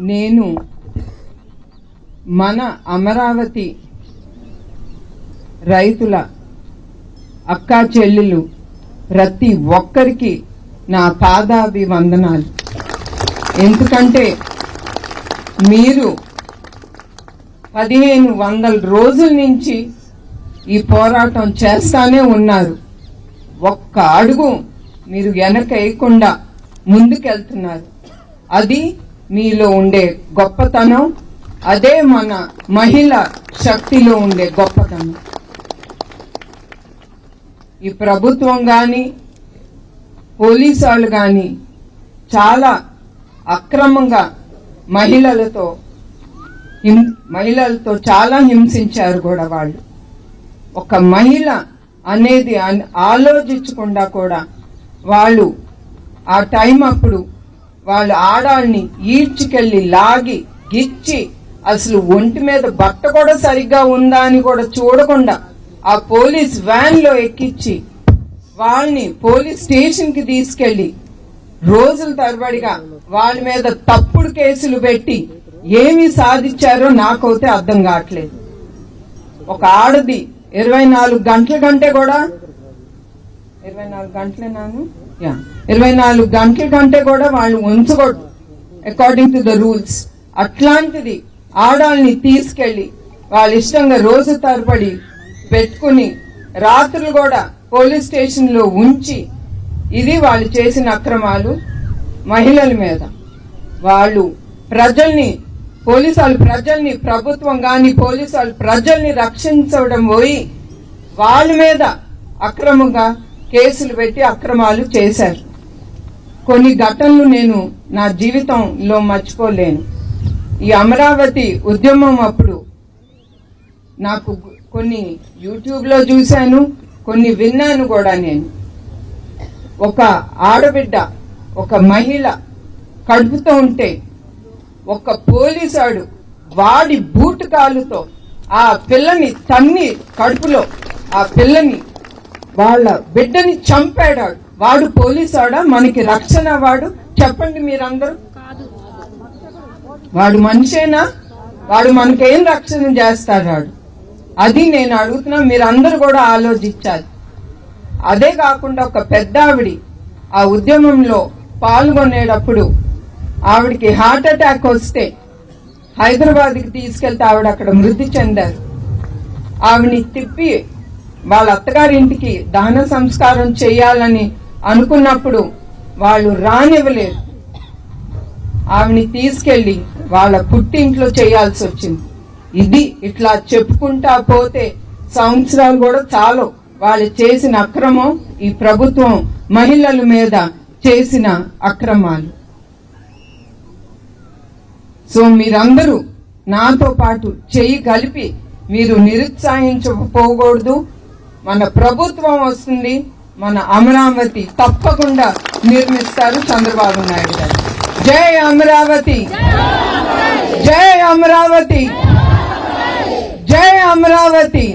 నేను మన అమరావతి రైతుల అక్కా చెల్లెలు ప్రతి ఒక్కరికి నా పాదాభివందనాలు. ఎందుకంటే మీరు 1500 రోజుల నుంచి ఈ పోరాటం చేస్తానే ఉన్నారు. ఒక్క అడుగు మీరు వెనకేయకుండా ముందుకెళ్తున్నారు. అది మీలో ఉండే గొప్పతనం, అదే మన మహిళ శక్తిలో ఉండే గొప్పతనం. ఈ ప్రభుత్వం కానీ పోలీసు వాళ్ళు కానీ చాలా అక్రమంగా మహిళలతో చాలా హింసించారు కూడా. వాళ్ళు ఒక మహిళ అనేది ఆలోచించకుండా కూడా వాళ్ళు ఆ టైం అప్పుడు వాళ్ళు ఆడాళ్ళని ఈడ్చుకెళ్లి లాగి గిచ్చి అసలు ఒంటి మీద బట్ట కూడా సరిగ్గా ఉందా అని కూడా చూడకుండా ఆ పోలీస్ వ్యాన్ లో ఎక్కించి వాళ్ళని పోలీస్ స్టేషన్ కి తీసుకెళ్లి రోజుల తరబడిగా వాళ్ళ మీద తప్పుడు కేసులు పెట్టి ఏమి సాధించారో నాకైతే అర్థం కావట్లేదు. ఒక ఆడది 24 గంటల కంటే కూడా 24 గంటల కంటే కూడా వాళ్ళు ఉంచకూడదు అకార్డింగ్ టు ద రూల్స్. అట్లాంటిది ఆడాళ్ళని తీసుకెళ్లి వాళ్ళ ఇష్టంగా రోజు తరబడి పెట్టుకుని రాత్రులు కూడా పోలీస్ స్టేషన్ లో ఉంచి, ఇది వాళ్ళు చేసిన అక్రమాలు. మహిళల మీద వాళ్ళు పోలీసు వాళ్ళు ప్రజల్ని, ప్రభుత్వం గాని పోలీసు వాళ్ళు ప్రజల్ని రక్షించడం పోయి వాళ్ళ మీద అక్రమంగా కేసులు పెట్టి అక్రమాలు చేశారు. కొన్ని ఘటనలు నేను నా జీవితంలో మర్చిపోలేను. ఈ అమరావతి ఉద్యమం అప్పుడు నాకు కొన్ని యూట్యూబ్ లో చూశాను, కొన్ని విన్నాను కూడా. నేను ఒక ఆడబిడ్డ, ఒక మహిళ కడుపుతో ఉంటే ఒక పోలీసాడు వాడి బూటు కాలుతో ఆ పిల్లని తన్ని కడుపులో ఆ పిల్లని వాళ్ళ బిడ్డని చంపాడు. వాడు పోలీసాడా? మనకి రక్షణ వాడు? చెప్పండి మీరందరూ. వాడు మనిషేనా? వాడు మనకేం రక్షణ చేస్తాడు? అది నేను అడుగుతున్నా, మీరందరూ కూడా ఆలోచించాలి. అదే కాకుండా ఒక పెద్ద ఆవిడి ఆ ఉద్యమంలో పాల్గొనేటప్పుడు ఆవిడికి హార్ట్ అటాక్ వస్తే హైదరాబాద్కి తీసుకెళ్తే ఆవిడ అక్కడ మృతి చెందారు. ఆవిడని తిప్పి వాళ్ళ అత్తగారింటికి దహన సంస్కారం చేయాలని అనుకున్నప్పుడు వాళ్ళు రానివ్వలేదు. ఆవిడని తీసుకెళ్లి వాళ్ళ పుట్టింట్లో చేయాల్సి వచ్చింది. ఇది ఇట్లా చెప్పుకుంటా పోతే సంవత్సరాలు కూడా చాలు వాళ్ళు చేసిన అక్రమం, ఈ ప్రభుత్వం మహిళల మీద చేసిన అక్రమాలు. సో మీరందరూ నాతో పాటు చెయ్యి కలిపి మీరు నిరుత్సాహించకపోకూడదు. మన ప్రభుత్వం వస్తుంది, మన అమరావతి తప్పకుండా నిర్మిస్తారు చంద్రబాబు నాయుడు గారు. జై అమరావతి, జై అమరావతి, జై అమరావతి.